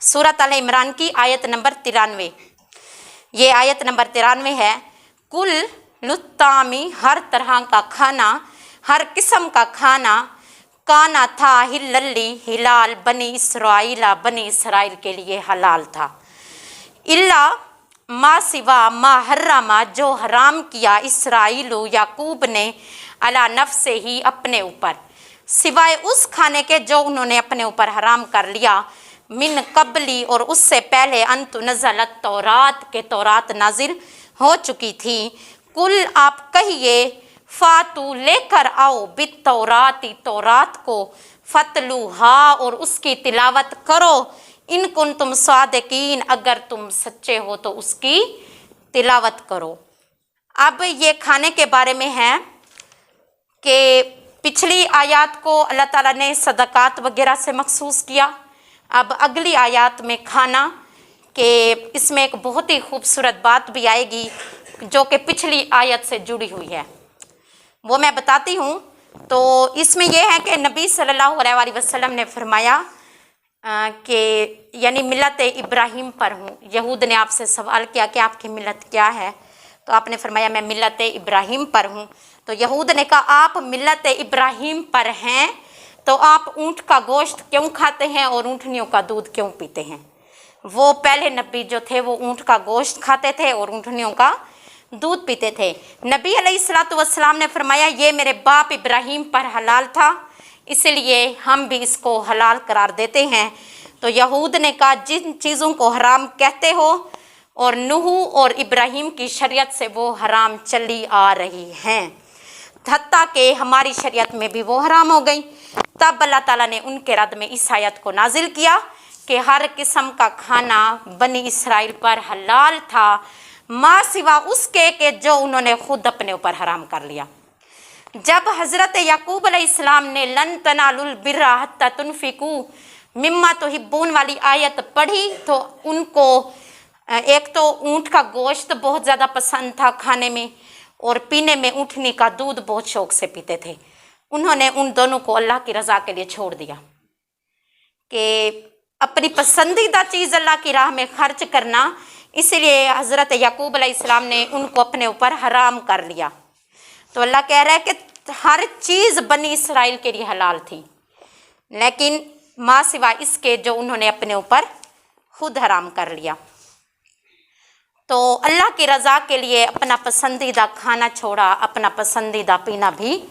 सूरत अल इमरान की आयत नंबर 93। ये आयत नंबर 93 है। कुल लुत्तामी, हर तरह का खाना, हर किस्म का खाना, काना था हिल्लल्ली, हिलाल बनी इसराइल के लिए हलाल था। इल्ला मा सिवा मा हर्रामा, जो हराम किया इसराइलु याकूब ने, अला नफ्से ही, अपने ऊपर, सिवाय उस खाने के जो उन्होंने अपने ऊपर हराम कर लिया, मिन कबली, और उससे पहले, अंतु नज़लत तौरात, के तौरात नाजिल हो चुकी थी। कुल, आप कहिए, फातू, लेकर आओ, बित तौराती, तौरात को, फतलूहा, और उसकी तिलावत करो, इन कुन तुम सादिकीन, अगर तुम सच्चे हो तो उसकी तिलावत करो। अब ये खाने के बारे में है कि पिछली आयत को अल्लाह ताला ने सदक़ात वगैरह से मखसूस किया। अब अगली आयत में खाना के इसमें एक बहुत ही खूबसूरत बात भी आएगी जो कि पिछली आयत से जुड़ी हुई है, वो मैं बताती हूँ। तो इसमें यह है कि नबी सल्लल्लाहु अलैहि वसल्लम ने फरमाया कि यानी मिलत इब्राहिम पर हूँ। यहूद ने आपसे सवाल किया कि आपकी मिलत क्या है, तो आपने फरमाया मैं मिलत इब्राहिम पर हूँ। तो यहूद ने कहा आप मिलत इब्राहिम पर हैं तो आप ऊँट का गोश्त क्यों खाते हैं और ऊँटनियों का दूध क्यों पीते हैं? वो पहले नबी जो थे वो ऊँट का गोश्त खाते थे और ऊँटनियों का दूध पीते थे। नबी अलैहिस्सलातु वस्सलाम ने फरमाया ये मेरे बाप इब्राहिम पर हलाल था, इसलिए हम भी इसको हलाल करार देते हैं। तो यहूद ने कहा जिन चीज़ों को हराम कहते हो और नूह और इब्राहिम की शरीयत से वो हराम चली आ रही हैं, हत्ता कि हमारी शरीयत में भी वो हराम हो गई। तब अल्लाह ताला ने उनके रद में इस आयत को नाजिल किया कि हर किस्म का खाना बनी इसराइल पर हलाल था, माँ सिवा उसके कि जो उन्होंने खुद अपने ऊपर हराम कर लिया। जब हज़रत याकूब अलैहिस्सलाम ने लन तनालुल बिर्रा हत्ता तुनफिकू मिम्मा तुहिब्बून वाली आयत पढ़ी तो उनको एक तो ऊँट का गोश्त बहुत ज़्यादा पसंद था खाने में, और पीने में ऊँटनी का दूध बहुत शौक़ से पीते थे। उन्होंने उन दोनों को अल्लाह की रज़ा के लिए छोड़ दिया कि अपनी पसंदीदा चीज़ अल्लाह की राह में खर्च करना, इसलिए हज़रत याकूब अलैहिस्सलाम ने उनको अपने ऊपर हराम कर लिया। तो अल्लाह कह रहा है कि हर चीज़ बनी इसराइल के लिए हलाल थी, लेकिन माँ सिवा इसके जो उन्होंने अपने ऊपर खुद हराम कर लिया। तो अल्लाह की रज़ा के लिए अपना पसंदीदा खाना छोड़ा, अपना पसंदीदा पीना भी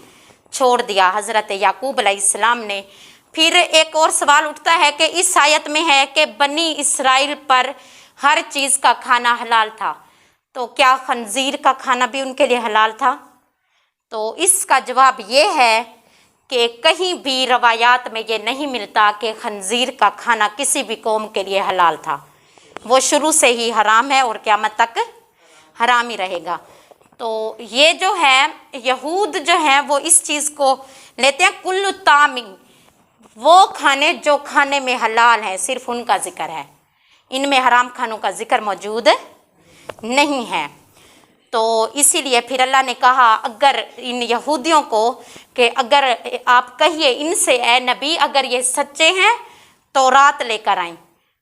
छोड़ दिया हज़रत याकूब अलैहिस्सलाम ने। फिर एक और सवाल उठता है कि इस आयत में है कि बनी इसराइल पर हर चीज़ का खाना हलाल था, तो क्या खंजीर का खाना भी उनके लिए हलाल था? तो इसका जवाब ये है कि कहीं भी रवायात में ये नहीं मिलता कि खंजीर का खाना किसी भी कौम के लिए हलाल था। वो शुरू से ही हराम है और क़यामत तक हराम ही रहेगा। तो ये जो है यहूद जो हैं वो इस चीज़ को लेते हैं कुल्लु तामी, वो खाने जो खाने में हलाल हैं सिर्फ उनका ज़िक्र है, इनमें हराम खानों का ज़िक्र मौजूद नहीं है। तो इसीलिए फिर अल्लाह ने कहा अगर इन यहूदियों को कि अगर आप कहिए इनसे ए नबी अगर ये सच्चे हैं तौरात लेकर आएँ,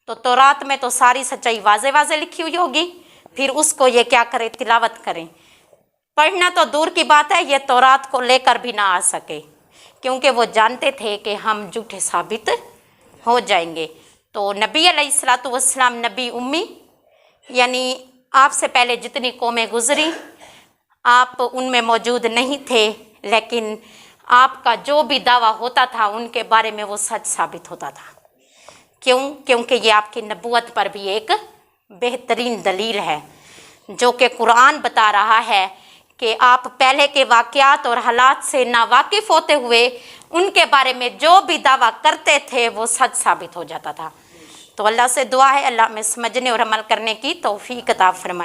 तो तौरात में तो सारी सच्चाई वाज़े वाज़े लिखी हुई होगी, फिर उसको ये क्या करें, तिलावत करें। पढ़ना तो दूर की बात है, ये तौरात को लेकर भी ना आ सके क्योंकि वो जानते थे कि हम झूठे साबित हो जाएंगे। तो नबी अलैहिस्सलातु वस्सलाम नबी उम्मी, यानी आपसे पहले जितनी कौमें गुजरी आप उनमें मौजूद नहीं थे, लेकिन आपका जो भी दावा होता था उनके बारे में वो सच साबित होता था। क्यों? क्योंकि ये आपकी नबूवत पर भी एक बेहतरीन दलील है जो कि कुरान बता रहा है कि आप पहले के वाक़यात और हालात से नावाकिफ़ होते हुए उनके बारे में जो भी दावा करते थे वो सच साबित हो जाता था। तो अल्लाह से दुआ है अल्लाह में समझने और अमल करने की तौफीक अता फरमाए।